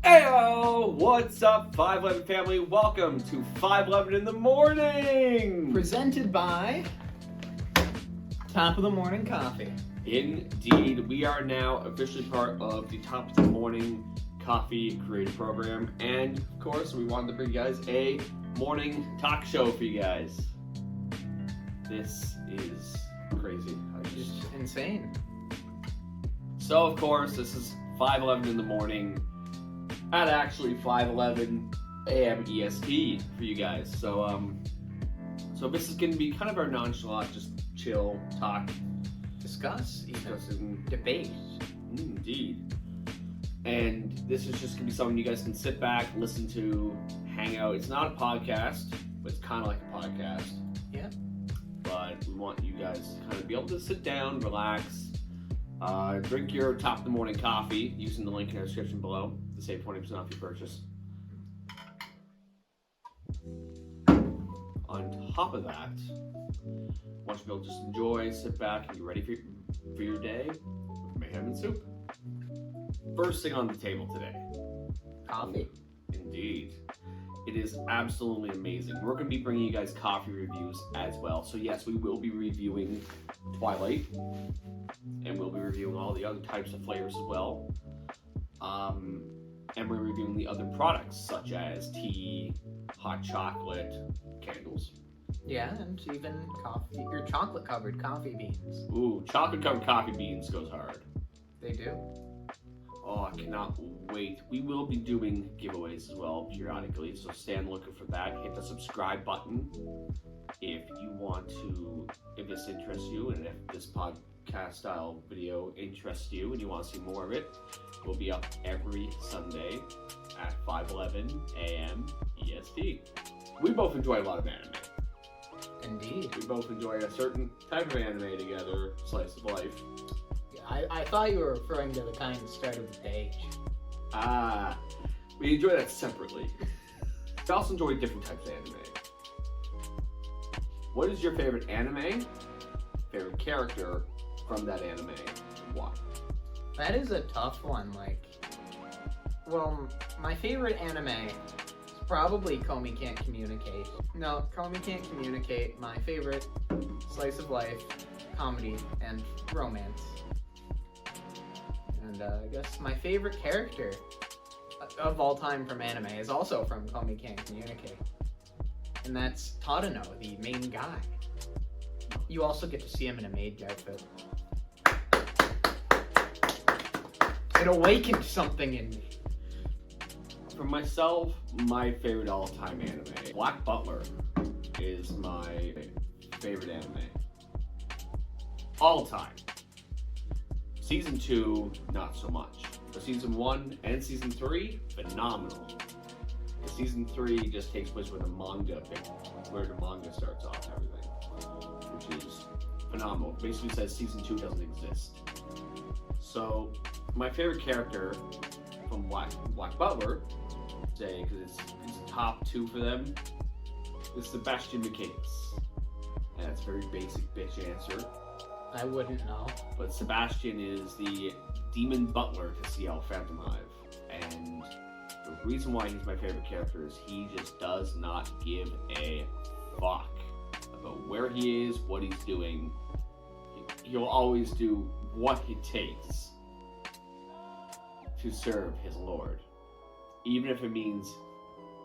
Heyo! What's up, 511 family? Welcome to 511 in the morning! Presented by Top of the Morning Coffee. Indeed, we are now officially part of the Top of the Morning Coffee Creator Program. And, of course, we wanted to bring you guys a morning talk show for you guys. This is crazy. Just insane. So, of course, this is 511 in the morning. At actually 5:11 a.m. EST for you guys. So this is going to be kind of our nonchalant, just chill talk, discussing debate. Indeed. And this is just going to be something you guys can sit back, listen to, hang out. It's not a podcast, but it's kind of like a podcast. Yeah. But we want you guys to kind of be able to sit down, relax, drink your top of the morning coffee using the link in our description below to save 20% off your purchase. On top of that, I want you to be able to just enjoy, sit back, and get ready for your day with Mayhem and Soup. First thing on the table today. Coffee. Indeed. It is absolutely amazing. We're going to be bringing you guys coffee reviews as well. So yes, we will be reviewing Twilight, and we'll be reviewing all the other types of flavors as well. And we're reviewing the other products such as tea, hot chocolate, candles. Yeah, and even coffee, or chocolate-covered coffee beans. Ooh, chocolate-covered coffee beans goes hard. They do. Oh, I cannot wait. We will be doing giveaways as well periodically, so stay on the lookout for that. Hit the subscribe button if you want to, if this interests you, and if this podcast style video interests you and you want to see more of it. We'll be up every Sunday at 5:11 a.m. EST. We both enjoy a lot of anime. Indeed. We both enjoy a certain type of anime together, slice of life. Yeah, I thought you were referring to the kind that started with H. Ah, we enjoy that separately. We also enjoy different types of anime. What is your favorite anime, favorite character from that anime, and why? That is a tough one. My favorite anime is probably Komi Can't Communicate. No, Komi Can't Communicate. My favorite slice of life, comedy, and romance. And I guess my favorite character of all time from anime is also from Komi Can't Communicate. And that's Tadano, the main guy. You also get to see him in a maid outfit. It awakened something in me. For myself, my favorite all-time anime, Black Butler, is my favorite anime. All time. Season 2, not so much. But Season 1 and Season 3, phenomenal. And Season 3 just takes place where the manga starts off and everything, which is phenomenal. Basically says Season 2 doesn't exist. So, my favorite character from Black Butler, say, because it's top 2 for them, is Sebastian Michaelis. And that's a very basic bitch answer. I wouldn't know. But Sebastian is the demon butler to CL Phantom Hive. And the reason why he's my favorite character is he just does not give a fuck about where he is, what he's doing. He'll always do what it takes to serve his lord, even if it means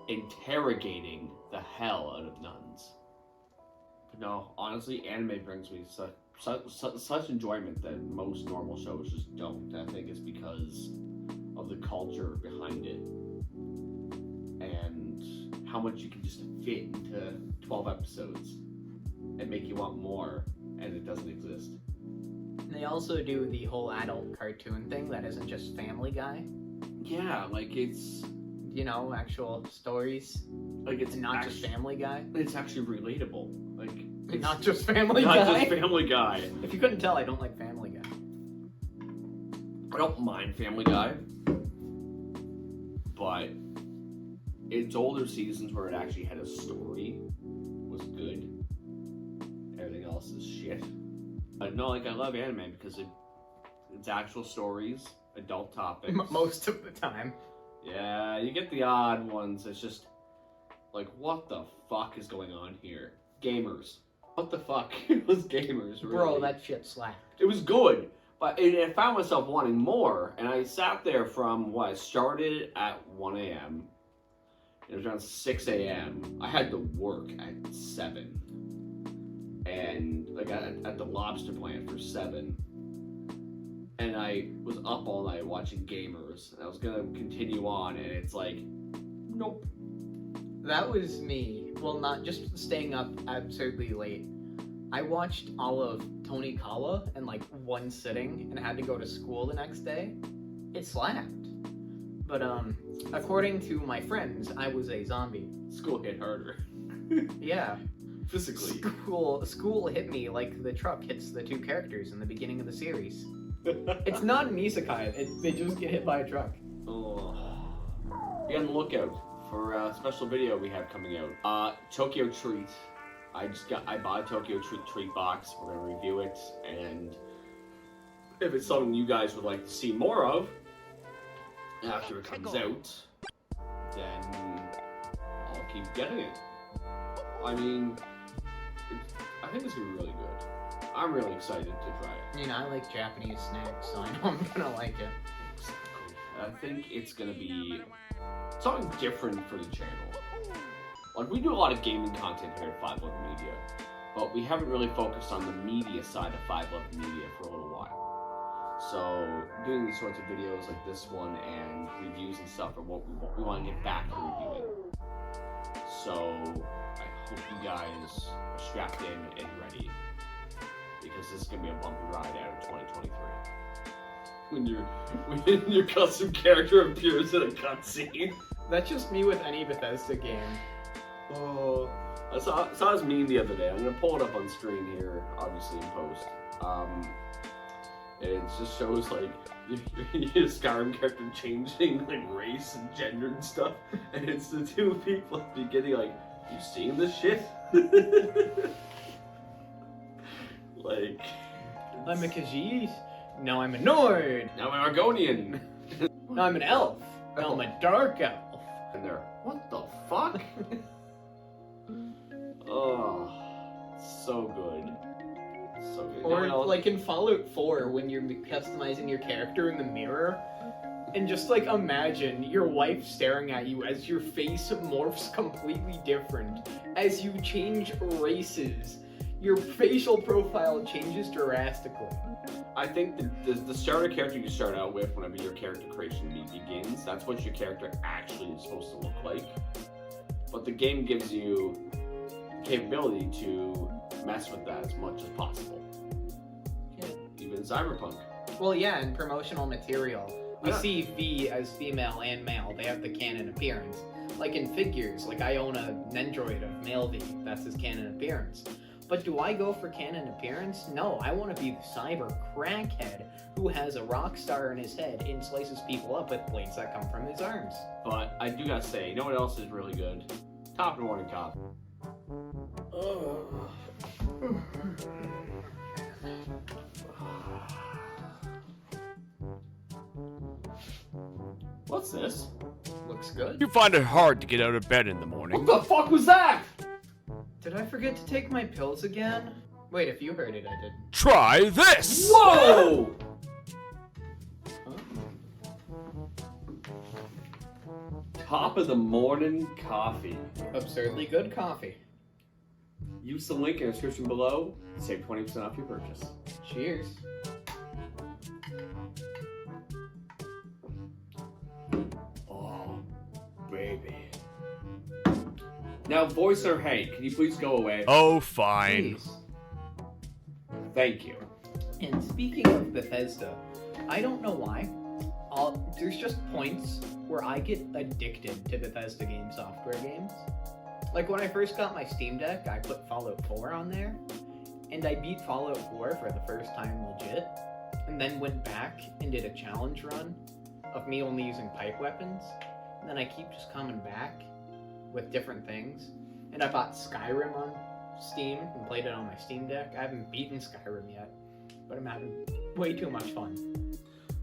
interrogating the hell out of nuns. But no, honestly, anime brings me such enjoyment that most normal shows just don't. I think it's because of the culture behind it and how much you can just fit into 12 episodes and make you want more, and it doesn't exist. They also do the whole adult cartoon thing that isn't just Family Guy. Yeah, like it's... You know, actual stories. Like it's not just Family Guy. It's actually relatable. Like it's not just Family Guy. Not just Family Guy. If you couldn't tell, I don't like Family Guy. I don't mind Family Guy, but its older seasons where it actually had a story was good. Everything else is shit. No, like I love anime because it's actual stories, adult topics. Most of the time. Yeah, you get the odd ones. It's just like, what the fuck is going on here? Gamers. What the fuck? It was gamers, really. Bro, that shit slapped. It was good, but I found myself wanting more, and I sat there from what? I started at 1 a.m. It was around 6 a.m. I had to work at 7, and like at the lobster plant for 7. And I was up all night watching gamers, and I was gonna continue on, and it's like, nope. That was me. Well, not just staying up absurdly late. I watched all of Tony Kala in like one sitting and had to go to school the next day. It slapped. But according to my friends, I was a zombie. School hit harder. Yeah. Physically. School hit me like the truck hits the two characters in the beginning of the series. It's not an isekai. They just get hit by a truck. Oh. Be on the lookout for a special video we have coming out. Tokyo Treat. I bought a Tokyo Treat box. We're gonna review it, and if it's something you guys would like to see more of after it comes out, then I'll keep getting it. I mean, I think it's gonna be really good. I'm really excited to try it. You know, I like Japanese snacks, so I know I'm gonna like it. I think it's gonna be something different for the channel. Like, we do a lot of gaming content here at 511Media, but we haven't really focused on the media side of 511Media for a little while. So, doing these sorts of videos like this one and reviews and stuff are what we want to get back to reviewing. So, I hope you guys are strapped in and ready, because this is going to be a bumpy ride out of 2023. When your custom character appears in a cutscene. That's just me with any Bethesda game. Oh, I saw this meme the other day. I'm gonna pull it up on screen here, obviously in post. And it just shows like your Skyrim character changing like race and gender and stuff, and it's the two people at the beginning like, "You seeing this shit?" Like, I'm a Khajiit. Now I'm a Nord. Now I'm an Argonian. Now I'm an elf. Now I'm a dark elf. And they're, what the fuck? Oh, so good. So good. Or like in Fallout 4 when you're customizing your character in the mirror, and just like imagine your wife staring at you as your face morphs completely different. As you change races, your facial profile changes drastically. I think the starter character you start out with whenever your character creation begins, that's what your character actually is supposed to look like. But the game gives you the capability to mess with that as much as possible. Yeah. Even Cyberpunk. Well, yeah, in promotional material, we see V as female and male. They have the canon appearance. Like in figures, like I own an Nendroid of male V. That's his canon appearance. But do I go for canon appearance? No, I want to be the cyber crackhead who has a rock star in his head and slices people up with blades that come from his arms. But I do gotta say, you know what else is really good? Top of the morning coffee. What's this? Looks good. You find it hard to get out of bed in the morning. What the fuck was that? Did I forget to take my pills again? Wait, if you heard it, I didn't. Try this! Whoa! Top of the morning coffee. Absurdly good coffee. Use the link in the description below. Save 20% off your purchase. Cheers. Oh, baby. Now, voicer, hey, can you please go away? Oh, fine. Please. Thank you. And speaking of Bethesda, I don't know why. There's just points where I get addicted to Bethesda game software games. Like when I first got my Steam Deck, I put Fallout 4 on there, and I beat Fallout 4 for the first time legit, and then went back and did a challenge run of me only using pipe weapons, and then I keep just coming back with different things. And I bought Skyrim on Steam and played it on my Steam Deck. I haven't beaten Skyrim yet, but I'm having way too much fun.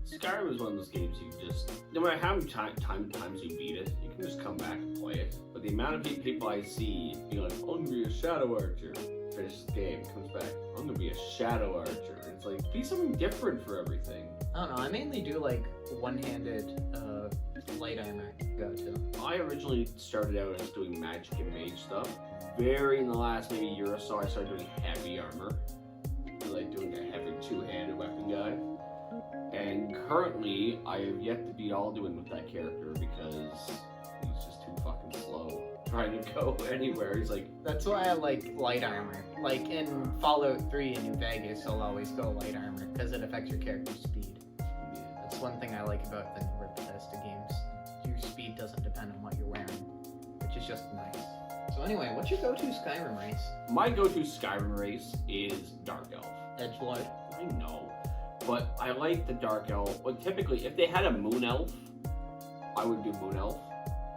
Skyrim is one of those games you just, no matter how many times you beat it, you can just come back and play it. But the amount of people I see being like, I'm gonna be a Shadow Archer, finish the game, comes back, I'm gonna be a Shadow Archer. It's like, be something different for everything. I don't know, I mainly do like one-handed light armor go-to. I originally started out as doing magic and mage stuff. Very in the last maybe year or so, I started doing heavy armor. Like doing a heavy two-handed weapon guy. And currently, I have yet to beat Alduin with that character because he's just too fucking slow trying to go anywhere. He's like... That's why I like light armor. Like in Fallout 3 in New Vegas, I'll always go light armor because it affects your character's speed. That's one thing I like about the newer Bethesda games. Your speed doesn't depend on what you're wearing, which is just nice. So anyway, what's your go-to Skyrim race? My go-to Skyrim race is Dark Elf. Edgelord. I know, but I like the Dark Elf. Well, typically, if they had a Moon Elf, I would do Moon Elf.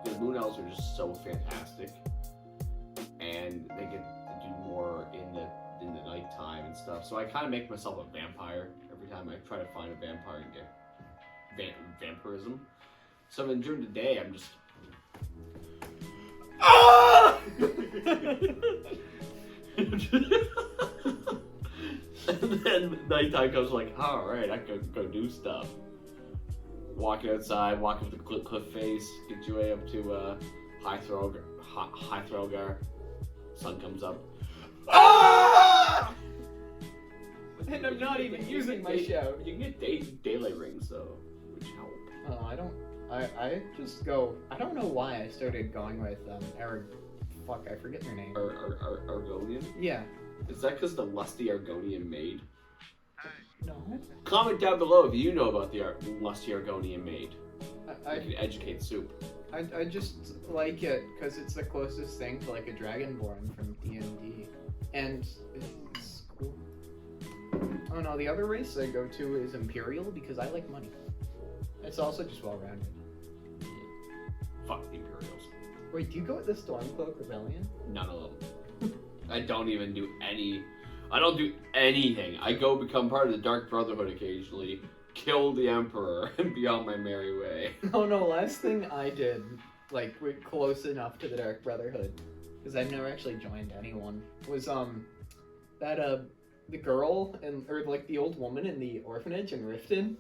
Because Moon Elves are just so fantastic, and they get to do more in the nighttime and stuff. So I kind of make myself a vampire every time I try to find a vampire and get vampirism. So then during the day, I'm just. Ah! And then nighttime comes like, alright, I can go do stuff. Walking outside, walk up the cliff face, get your way up to High Threlgar. Sun comes up. Ah! And I'm not even using my shout. You can get daylight rings though, which help. Oh, I don't. I just go. I don't know why I started going with fuck, I forget their name. Argonian? Yeah. Is that because the lusty Argonian maid? No. Comment down below if you know about the lusty Argonian maid. I can educate Soup. I just like it because it's the closest thing to like a Dragonborn from D&D, and it's cool. Oh no, the other race I go to is Imperial because I like money. It's also just well-rounded. Fuck the Imperials. Wait, do you go with the Stormcloak Rebellion? None of them. I don't even do any. I don't do anything. I go become part of the Dark Brotherhood occasionally, kill the Emperor, and be on my merry way. Oh no, last thing I did, like, we're close enough to the Dark Brotherhood, because I've never actually joined anyone, was, the girl, or like the old woman in the orphanage in Riften,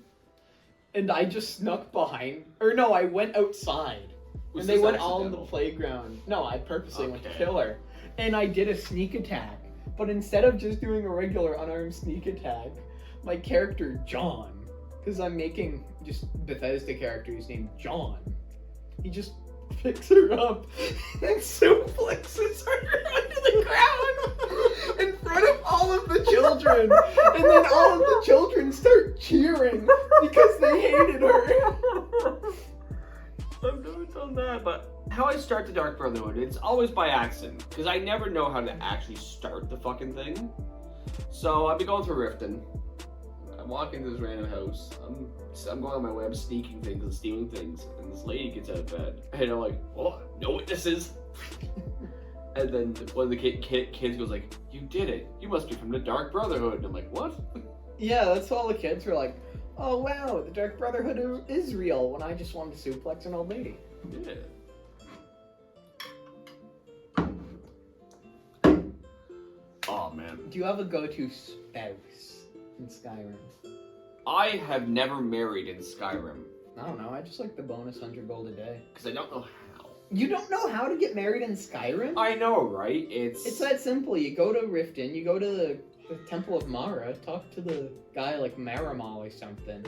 and I just snuck behind, or no, I went outside, and they went all on the playground. No, I purposely went to kill her, and I did a sneak attack, but instead of just doing a regular unarmed sneak attack, my character, John, because I'm making just Bethesda characters named John, he just picks her up and suplexes her onto the ground in front of all of the children, and then all of the children start cheering because they hated her. I've never done that, but how I start the Dark Brotherhood, it's always by accident, because I never know how to actually start the fucking thing. So I'll be going through Riften. I walk into this random house. I'm going on my web sneaking things and stealing things, and this lady gets out of bed, and I'm like, "Oh, no witnesses." And then one of the kids goes like, "You did it. You must be from the Dark Brotherhood." And I'm like, "What?" Yeah, that's all the kids were like, "Oh wow, the Dark Brotherhood is real," when I just wanted to suplex an old lady. Yeah. Oh man. Do you have a go-to spouse in Skyrim? I have never married in Skyrim. I don't know, I just like the bonus 100 gold a day. Because I don't know how. You don't know how to get married in Skyrim? I know, right? It's that simple. You go to Riften, you go to the Temple of Mara, talk to the guy like Marimal or something,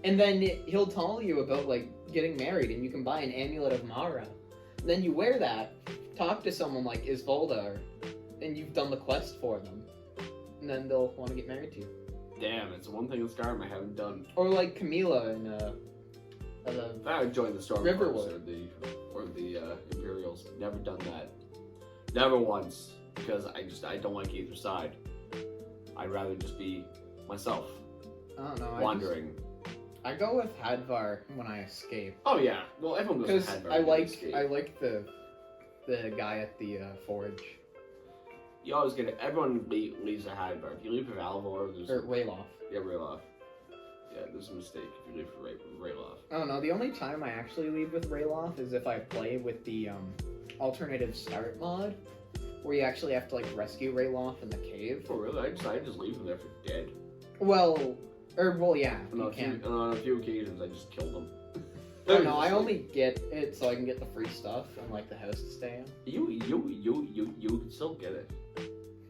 and then he'll tell you about like getting married, and you can buy an amulet of Mara. And then you wear that, talk to someone like Isvolda, and you've done the quest for them, and then they'll want to get married to you. Damn, it's one thing in Skyrim I haven't done. Or like Camilla in I would join the Riverwood. or the Imperials. Never done that. Never once. Because I don't like either side. I'd rather just be myself. I don't know. Wandering. I go with Hadvar when I escape. Oh yeah. Well, everyone goes with Because Hadvar. I like the guy at the forge. You always get it. Everyone leaves a Hadvar. If you leave a Valvor, there's... Or Wayloff. Yeah, Rayloff. Yeah, there's a mistake if you leave for Rayloff. I don't know. The only time I actually leave with Rayloff is if I play with the alternative start mod, where you actually have to like rescue Rayloff in the cave. Oh really? I just leave him there for dead. Well, yeah, And you can. on a few occasions, I just killed him. Oh, no, I only get it so I can get the free stuff and like the house to stay in. You can still get it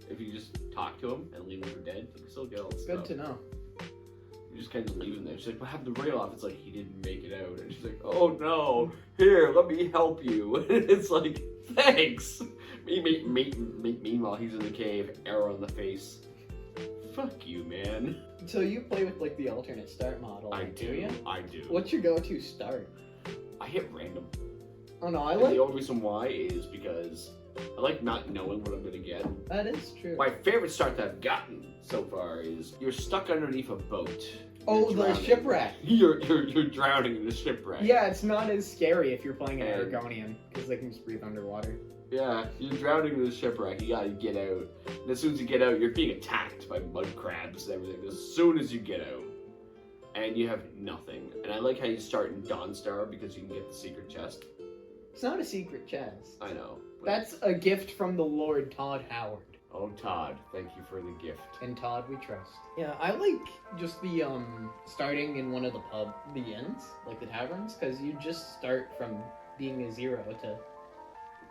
if you just talk to him and leave him for dead. You can still get all the stuff. Good to know. You just kind of leave him there. She's like, "What happened to Rayloff?" It's like he didn't make it out, and she's like, "Oh no, here, let me help you." And it's like, "Thanks." Meanwhile, he's in the cave, arrow in the face. Fuck you, man. So you play with like the alternate start model, I do you? I do. What's your go-to start? I hit random. Oh no, I And like. the only reason why is because I like not knowing what I'm gonna get. That is true. My favorite start that I've gotten so far is you're stuck underneath a boat. Oh, You're the drowning. shipwreck. You're drowning in a shipwreck. Yeah, it's not as scary if you're playing an And- Aragonian because they can just breathe underwater. Yeah, you're drowning in a shipwreck. You gotta get out. And as soon as you get out, you're being attacked by mud crabs and everything. As soon as you get out, and you have nothing. And I like how you start in Dawnstar because you can get the secret chest. It's not a secret chest. I know. but- That's a gift from the Lord Todd Howard. Oh, Todd, thank you for the gift. In Todd we trust. Yeah, I like just the starting in one of the inns, like the taverns, because you just start from being a zero to,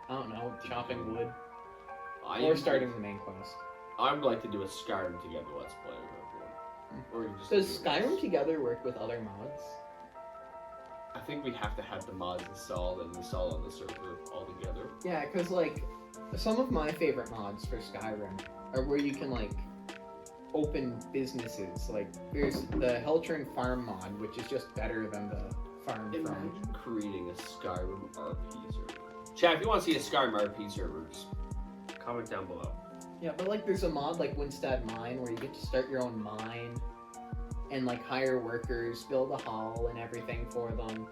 I don't know, chopping wood or starting the main quest. I would like to do a Skyrim together let's play with everyone. Or you just Does do Skyrim this. together work with other mods? I think we have to have the mods installed and install on the server all together. Yeah, because like some of my favorite mods for Skyrim are where you can like open businesses. Like there's the Hellturn Farm mod, which is just better than the farm from. Imagine creating a Skyrim RP server. Chat, if you want to see a Skyrim RP server, just comment down below. Yeah, but like there's a mod like Winstead Mine where you get to start your own mine and like hire workers, build a hall and everything for them.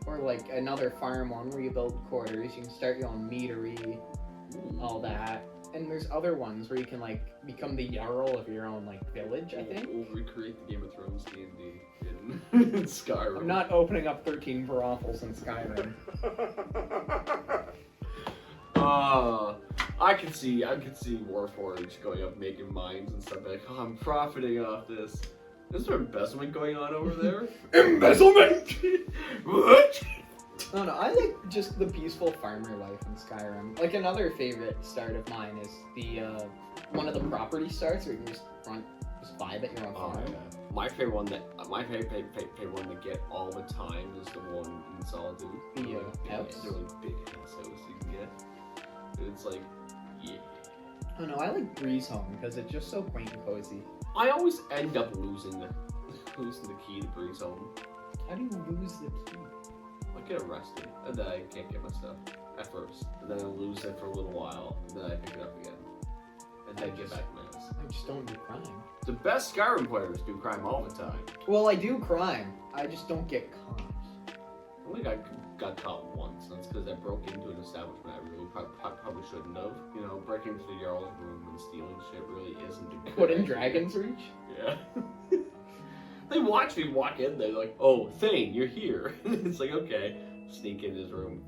Or like another farm one where you build quarters, you can start your own meadery, all that. And there's other ones where you can like become the Jarl of your own like village, I think. We'll recreate the Game of Thrones D&D in Skyrim. I'm not opening up 13 brothels in Skyrim. I could see Warforged going up making mines and stuff like, oh, I'm profiting off this. Is there embezzlement going on over there? Embezzlement! What? No, I like just the peaceful farmer life in Skyrim. Like another favorite start of mine is the one of the property starts where you can just vibe at your own farm. Yeah. My favorite one that to get all the time is the one in Solitude. The house? The really big ass house you can get. It's like, yeah. Oh no, I like Breeze Home because it's just so quaint and cozy. I always end up losing the key to Breeze Home. How do you lose the key? I get arrested, and then I can't get my stuff at first, and then I lose it for a little while, and then I pick it up again, and then get back to my house. I just don't do crime. The best Skyrim players do crime all the time. Well, I do crime. I just don't get caught. I think I got caught once, and that's because I broke into an establishment I really probably shouldn't have. You know, breaking into the Jarl's room and stealing shit really isn't a good Put in idea. Dragon's Reach? Yeah. They watch me walk in there, like, oh, Thane, you're here. It's like, okay. Sneak in his room,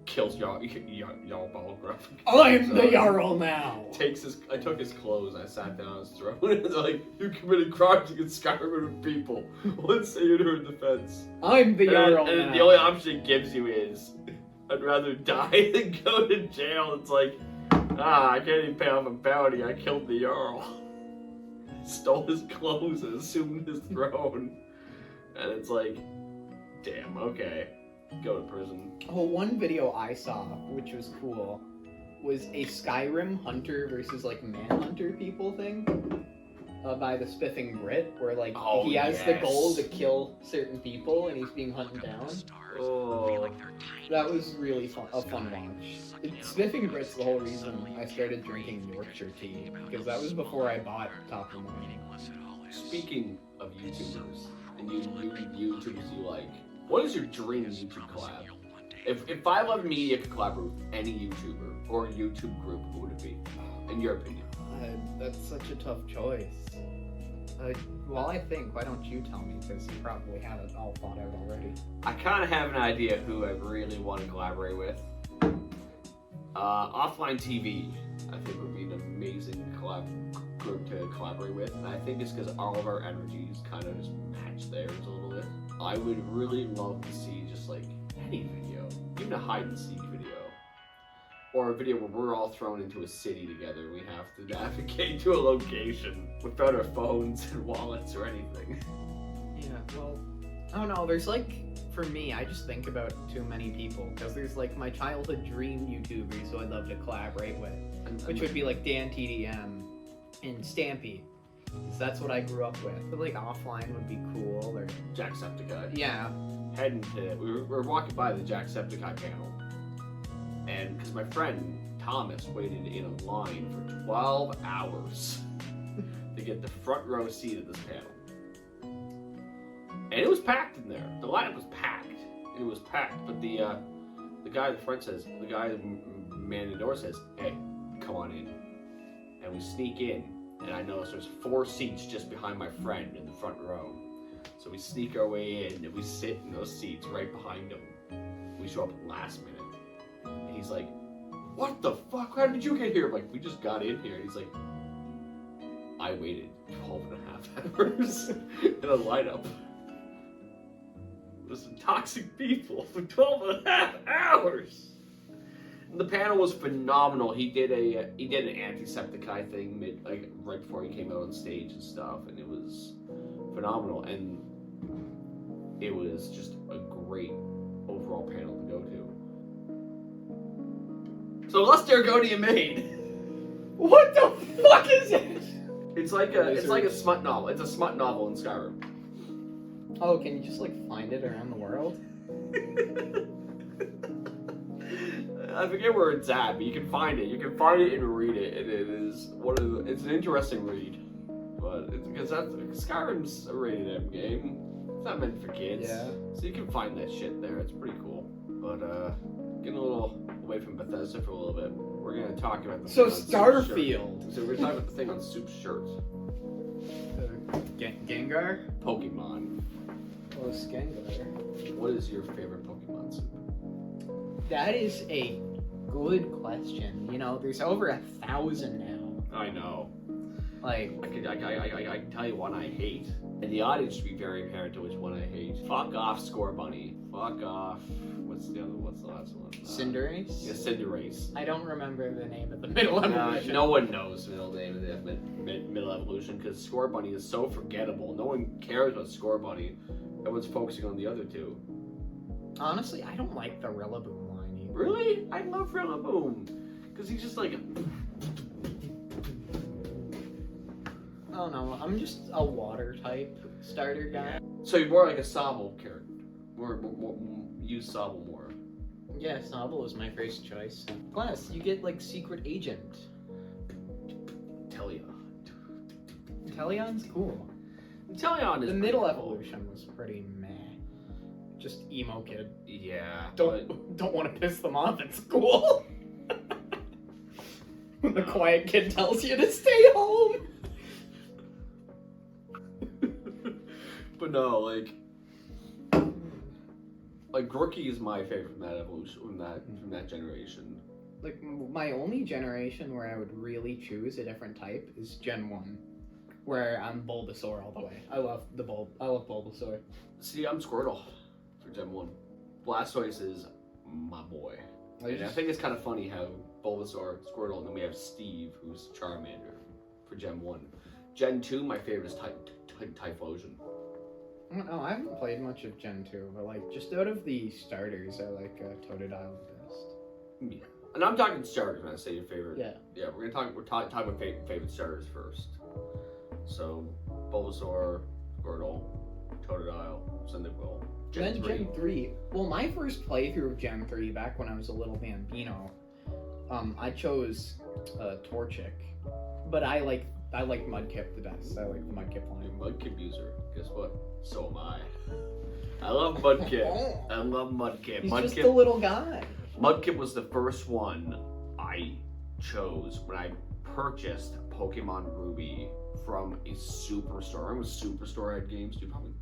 kills Jarl Balgruff. I'm the Jarl now! I took his clothes, I sat down on his throne, and it's like, you committed crimes against Skyrim people. Let's say you're in defense. I'm the Jarl now! And the only option it gives you is, I'd rather die than go to jail. It's like, I can't even pay off a bounty, I killed the Jarl. Stole his clothes and assumed his throne. And it's like, damn, okay. Go to prison. Oh, one video I saw, which was cool, was a Skyrim hunter versus like manhunter people thing by the Spiffing Brit, where like he has the goal to kill certain people and he's being hunted down. Oh. That was really fun, a fun watch. Spiffing Brit's the whole reason I started drinking Yorkshire tea, because that was before I bought Top of Mind. Speaking of YouTubers, and YouTubers you like, what is your dream YouTube collab? If 511Media could collaborate with any YouTuber or YouTube group, who would it be? In your opinion? That's such a tough choice. While I think, why don't you tell me? Because you probably have it all thought out already. I kind of have an idea who I really want to collaborate with. Offline TV, I think would be an amazing group to collaborate with. And I think it's because all of our energies kind of just match theirs a little bit. I would really love to see just like any video, even a hide and seek video. Or a video where we're all thrown into a city together. We have to navigate to a location without our phones and wallets or anything. Yeah, well, I don't know. There's like, for me, I just think about too many people. Because there's like my childhood dream YouTubers who I'd love to collaborate with. Which would be like Dan TDM and Stampy. Because that's what I grew up with. But like offline would be cool. Or Jacksepticeye. yeah. Heading to, we were walking by the Jacksepticeye panel. And because my friend Thomas waited in a line for 12 hours to get the front row seat at this panel. And it was packed in there. The lineup was packed. It was packed. But the guy at the front says, the guy man at the door says, hey, come on in. And we sneak in. And I notice there's 4 seats just behind my friend in the front row. So we sneak our way in and we sit in those seats right behind him. We show up last minute. And he's like, what the fuck? How did you get here? I'm like, we just got in here. And he's like, I waited 12 and a half hours in a lineup. There's some toxic people for 12 and a half hours. And the panel was phenomenal. He did an Antisepticeye thing right before he came out on stage and stuff, and it was phenomenal. And it was just a great overall panel to go to. So Lester, go to your maid. What the fuck is it? It's like a smut novel. It's a smut novel in Skyrim. Oh, can you just like find it around the world? I forget where it's at, but you can find it. You can find it and read it, and it is it's an interesting read. But it's because Skyrim's a rated M game. It's not meant for kids. Yeah. So you can find that shit there. It's pretty cool. But getting a little away from Bethesda for a little bit. We're gonna talk about the So thing on Soup's shirt. Starfield. So we're talking about the thing on Soup's shirt. Gengar? Pokemon. Oh, Gengar. What is your favorite Pokemon, Soup? That is a good question. You know, there's over 1,000 now. I know. Like, I can tell you one I hate. And the audience should be very apparent to which one I hate. Fuck off, Score Bunny. Fuck off. What's the last one? Cinderace? Yeah, Cinderace. I don't remember the name of the middle evolution. No one knows the middle name of the middle evolution because Score Bunny is so forgettable. No one cares about Score Bunny. Everyone's focusing on the other two. Honestly, I don't like the Rillaboom line either. Really? I love Rillaboom. Because he's just like... I don't know. I'm just a water type starter guy. So you're more like a Sobble character. More use Sobble more. Yeah, Snobble was my first choice. Plus, you get like Secret Agent. Teleon. Teleon's cool. Teleon is The middle pretty cool. evolution was pretty meh. Just emo kid. Yeah. Don't want to piss them off at school. When the quiet kid tells you to stay home. But no, like Rookie is my favorite from that evolution, from that generation. Like my only generation where I would really choose a different type is Gen 1, where I'm Bulbasaur all the way. I love Bulbasaur. See, I'm Squirtle for Gen 1. Blastoise is my boy. And I think it's kind of funny how Bulbasaur, Squirtle, and then we have Steve, who's Charmander for Gen 1. Gen 2, my favorite is Typhlosion. I don't know, I haven't played much of Gen 2, but like just out of the starters, I like Totodile the best. Yeah. And I'm talking starters when I say your favorite. Yeah. Yeah, we're talking about favorite starters first. So, Bulbasaur, Squirtle, Totodile, Cyndaquil. Then Gen 3. Well, my first playthrough of Gen 3, back when I was a little bambino, I chose Torchic. But I like Mudkip the best. I like the Mudkip line. Mudkip user. Guess what? So am I. I love Mudkip. I love Mudkip. He's Mudkip, just a little guy. Mudkip was the first one I chose when I purchased Pokemon Ruby from a superstore. Remember Superstore had games too, probably.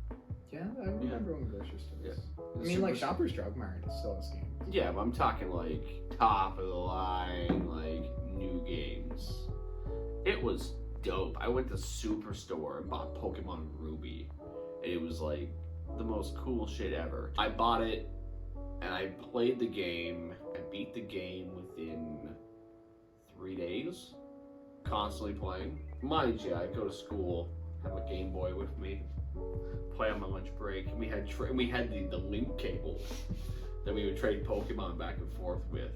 Yeah, I remember when grocery stores. Yeah. I mean, like Shoppers Drug Mart still has games. Yeah, but I'm talking like top of the line, like new games. It was dope. I went to Superstore and bought Pokemon Ruby. And it was like the most cool shit ever. I bought it and I played the game. I beat the game within 3 days. Constantly playing. Mind you, I go to school, have a Game Boy with me, play on my lunch break. And we had the link cable that we would trade Pokemon back and forth with.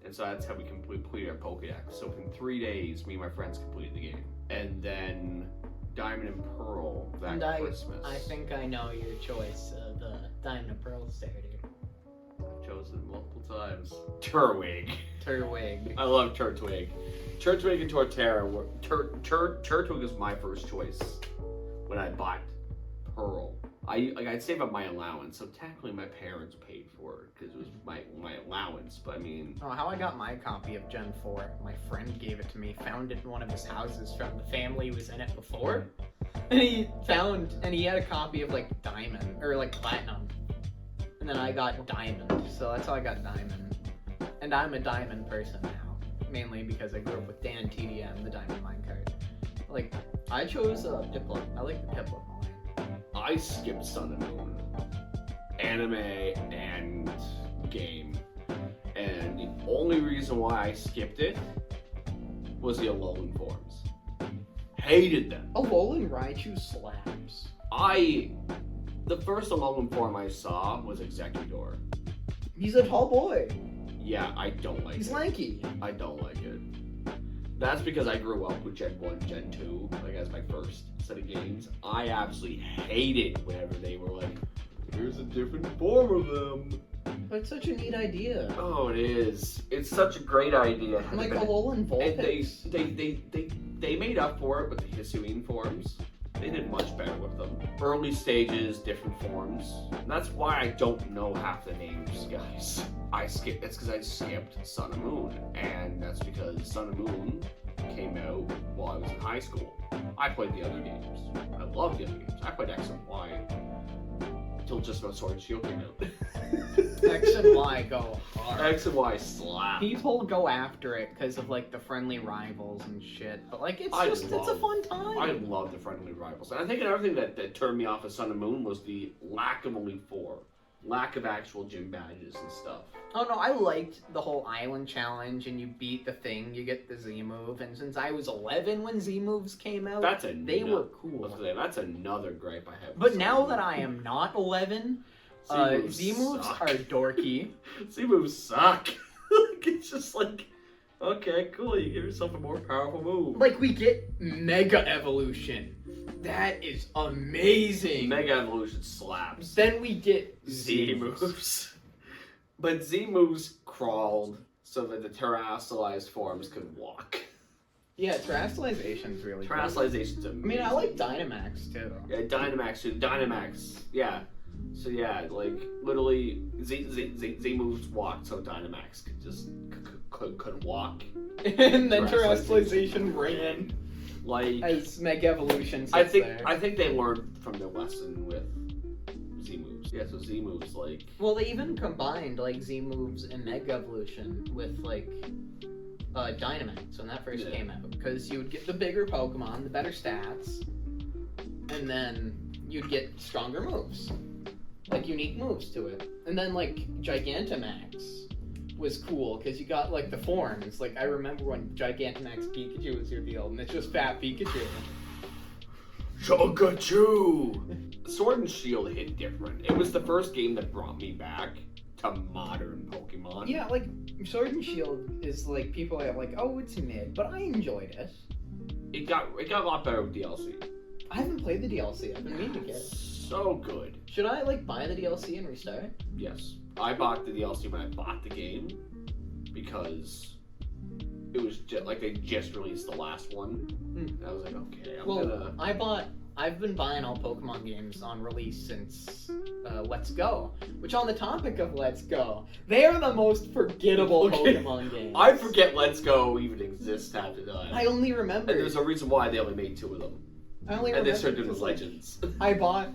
And so that's how we completed our Pokedex. So in 3 days, me and my friends completed the game. And then Diamond and Pearl that Christmas. I think I know your choice of the Diamond and Pearl starter. I've chosen it multiple times. Turtwig. Turtwig. I love Turtwig. Turtwig and Torterra were... Turtwig was my first choice when I bought Pearl. I'd save up my allowance, so technically my parents paid for it because it was my allowance. But I mean, oh, how I got my copy of Gen 4? My friend gave it to me. Found it in one of his houses from the family who was in it before, and he had a copy of like Diamond or like Platinum, and then I got Diamond. So that's how I got Diamond, and I'm a Diamond person now, mainly because I grew up with Dan TDM, the Diamond minecart. Like I chose Piplup. I like the Piplup line. I skipped Sun and Moon, anime and game, and the only reason why I skipped it was the Alolan forms. Hated them. Alolan Raichu slaps. The first Alolan form I saw was Executor. He's a tall boy. Yeah, I don't like it. He's lanky. I don't like it. That's because I grew up with Gen 1, Gen 2, like as my first set of games. I absolutely hated whenever they were like, here's a different form of them. But it's such a neat idea. Oh, it is. It's such a great idea. And like Alolan Vulpix. And they made up for it with the Hisuian forms. They did much better with them. Early stages, different forms. And that's why I don't know half the names, guys. It's because I skipped Sun and Moon. And that's because Sun and Moon came out while I was in high school. I played the other games. I love the other games. I played X and Y until just about Sword and Shield came out. X and Y go hard. X and Y slap. People go after it because of like the friendly rivals and shit, but like it's a fun time. I love the friendly rivals. And I think another thing that turned me off of Sun and Moon was the lack of Elite Four. Lack of actual gym badges and stuff. Oh no, I liked the whole island challenge and you beat the thing, you get the Z move, and since I was 11 when Z moves came out, they were cool. That's another gripe I have. But now that I am not 11, Z moves are dorky. Z moves suck. Like, it's just like, okay, cool, you give yourself a more powerful move. Like we get Mega Evolution. That is amazing. Mega Evolution slaps. Then we get Z moves. But Z moves crawled so that the terrestrialized forms could walk. Yeah, terrestrialization's really good. Terrestrialization's amazing. I mean, I like Dynamax too. Yeah, Dynamax too. Dynamax. Yeah. So yeah, like literally Z moves walked so Dynamax could just could walk. And then terrestrialization ran. Like as Mega Evolution I think they learned from their lesson with Z moves. Yeah, so Z moves like. Well, they even combined like Z moves and Mega Evolution with like Dynamax when that first came out, because you would get the bigger Pokemon, the better stats, and then you'd get stronger moves, like unique moves to it, and then like Gigantamax was cool because you got like the forms. Like I remember when Gigantamax Pikachu was revealed, and it's just fat Pikachu. Pikachu! Sword and Shield hit different. It was the first game that brought me back to modern Pokemon. Yeah, like Sword and Shield is like people are like, oh, it's mid, but I enjoyed it. It got a lot better with DLC. I haven't played the DLC. I've been meaning to get it. So good. Should I like buy the DLC and restart? Yes. I bought the DLC when I bought the game because it was just like they just released the last one. And I was like, okay, I'm gonna. I bought I've been buying all Pokemon games on release since Let's Go. Which, on the topic of Let's Go, they are the most forgettable Pokemon games. I forget Let's Go even exists half the time. I only remember. And there's a reason why they only made 2 of them. I only and remember. they started doing Legends. I bought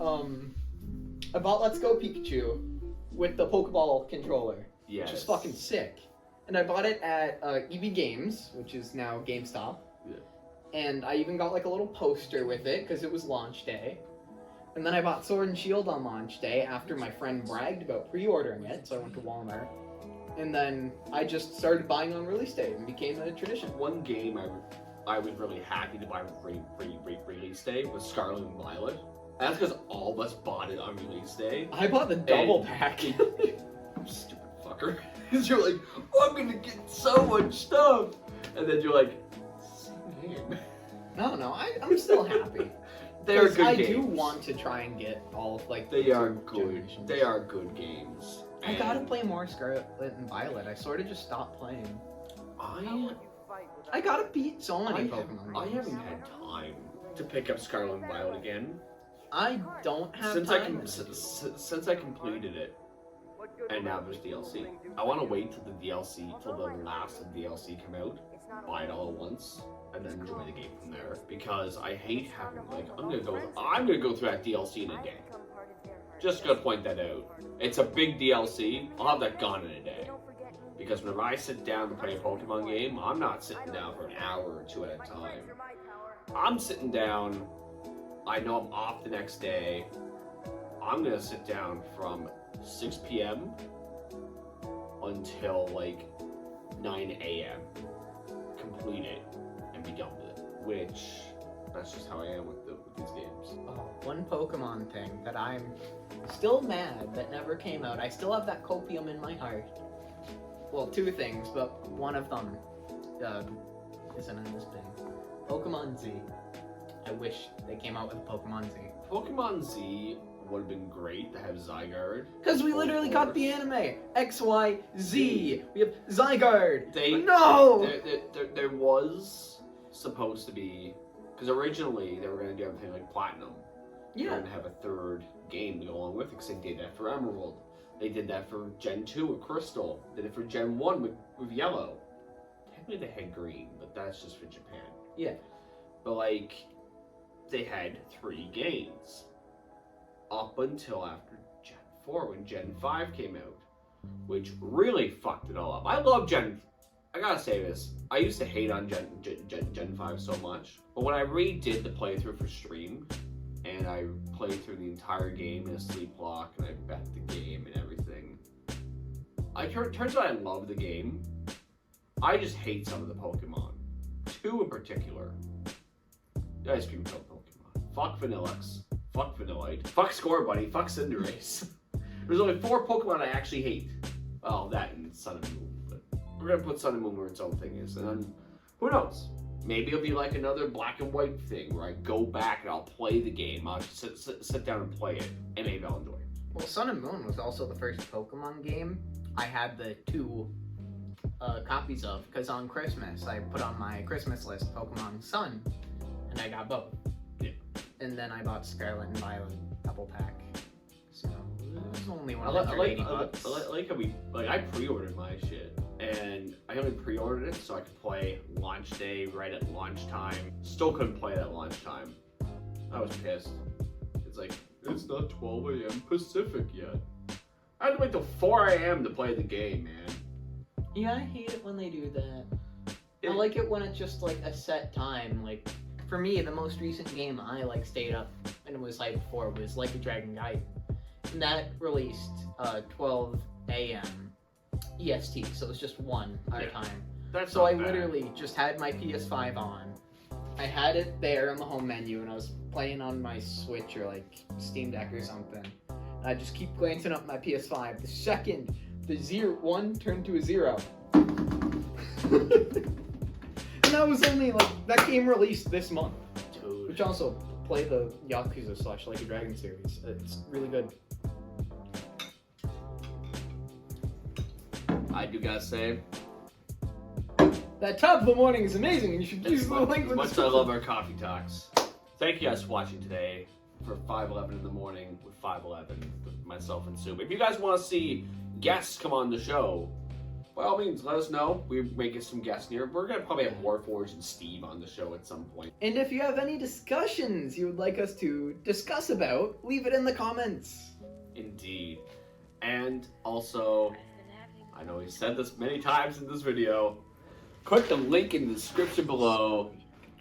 Let's Go Pikachu with the Pokeball controller. Yes. Which is fucking sick. And I bought it at EB Games, which is now GameStop. Yeah. And I even got like a little poster with it because it was launch day. And then I bought Sword and Shield on launch day after my friend bragged about pre-ordering it, so I went to Walmart. And then I just started buying on release day and became a tradition. One game I was really happy to buy with release day was Scarlet and Violet. And that's because all of us bought it on release day. I bought the double pack. Stupid fucker. Because you're like, oh, I'm gonna get so much stuff. And then you're like, same game. No, I'm still happy. They are good I games. do want to try and get all of like They the are two good. generations. They are good games. I gotta play more Scarlet and Violet. I sort of just stopped playing. I gotta beat so many Pokemon I games. haven't had time to pick up Scarlet and Violet again. I don't have Since time. since I completed it, and now there's DLC. I want to wait till the last of the DLC come out, buy it all at once, and then enjoy the game from there. Because I hate having I'm gonna go through that DLC in a day. Just gonna point that out. It's a big DLC. I'll have that gone in a day. Because whenever I sit down to play a Pokemon game, I'm not sitting down for an hour or 2 at a time. I'm sitting down. I know I'm off the next day. I'm gonna sit down from 6 p.m. until 9 a.m. complete it and be done with it. Which, that's just how I am with these games. Oh, one Pokemon thing that I'm still mad that never came out. I still have that copium in my heart. Well, 2 things, but one of them isn't as big. Pokemon Z. I wish they came out with Pokemon Z. Pokemon Z would have been great to have Zygarde. Because we literally got the anime. X, Y, Z. We have Zygarde. No! There was supposed to be... Because originally they were going to do everything like Platinum. They were going to have a 3rd game to go along with it, because they did that for Emerald. They did that for Gen 2 with Crystal. Did it for Gen 1 with Yellow. Technically they had Green, but that's just for Japan. Yeah. But they had 3 games. Up until after Gen 4, when Gen 5 came out. Which really fucked it all up. I love I gotta say this. I used to hate on Gen 5 so much. But when I redid the playthrough for stream, and I played through the entire game in a sleep lock, and I bet the game and everything. Turns out I love the game. I just hate some of the Pokemon. 2 in particular. The ice cream cone Pokemon. Fuck Vanillix. Fuck Vanillite. Fuck Scorbunny. Fuck Cinderace. There's only 4 Pokemon I actually hate. Well, that and Sun and Moon. But we're gonna put Sun and Moon where its own thing is. And then, who knows? Maybe it'll be like another Black and White thing where I go back and I'll play the game. I'll just sit down and play it, and maybe I'll enjoy it. Well, Sun and Moon was also the first Pokemon game I had the 2 copies of, because on Christmas I put on my Christmas list Pokemon Sun, and I got both. Yeah. And then I bought Scarlet and Violet double pack. So it was only I like how I pre-ordered my shit. And I only pre-ordered it so I could play launch day right at lunchtime. Still couldn't play it at lunchtime. I was pissed. It's not 12 a.m. Pacific yet. I had to wait till 4 a.m. to play the game, man. Yeah, I hate it when they do that. I like it when it's just a set time. For me, the most recent game I stayed up and was hyped for was Like a Dragon Gaiden. And that released 12 a.m. EST, so it was just 1 at a time. So I literally just had my PS5 on. I had it there on the home menu, and I was playing on my Switch or Steam Deck or something. And I just keep glancing up my PS5. The second the 1 turned to a 0. And that was only that game released this month. Dude. Which also, play the Yakuza / Like a Dragon series. It's really good. I do gotta say, that top of the morning is amazing, and you should use the link as with much as I love our coffee talks, Thank you guys for watching today for 511 in the morning with 511, with myself and Soup. If you guys want to see guests come on the show, by all means, let us know. We're making some guests here. We're going to probably have Warforged and Steve on the show at some point. And if you have any discussions you would like us to discuss about, leave it in the comments. Indeed. And also, I know we said this many times in this video, click the link in the description below.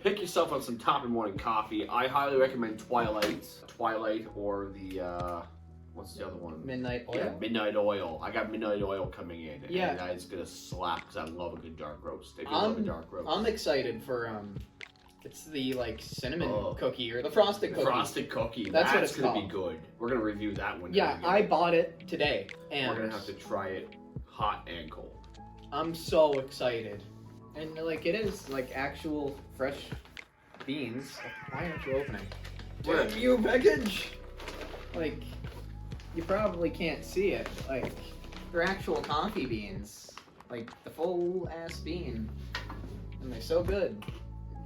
Pick yourself up some top of morning coffee. I highly recommend Twilight or the, what's the other one? Midnight Oil? Yeah, Midnight Oil. I got Midnight Oil coming in. Yeah. And that is going to slap because I love a good dark roast. If you love a dark roast. I'm excited for, it's the, like, cinnamon cookie or the frosted cookie. Frosted cookie. That's what it's going to called. be good. We're going to review that one. Yeah, I bought it today. And we're going to have to try it hot and cold. I'm so excited. And, like, it is, like, actual fresh beans. Why aren't you opening? Damn you, package! Like, you probably can't see it. Like, they're actual coffee beans. Like, the full-ass bean. And they're so good.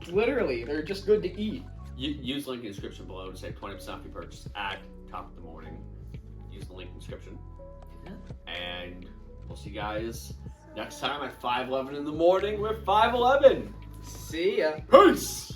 Literally, they're just good to eat. Use the link in the description below to save 20% off your purchase at top of the morning. Use the link in the description. Yeah. And we'll see you guys next time at 5:11 in the morning with 511. See ya. Peace!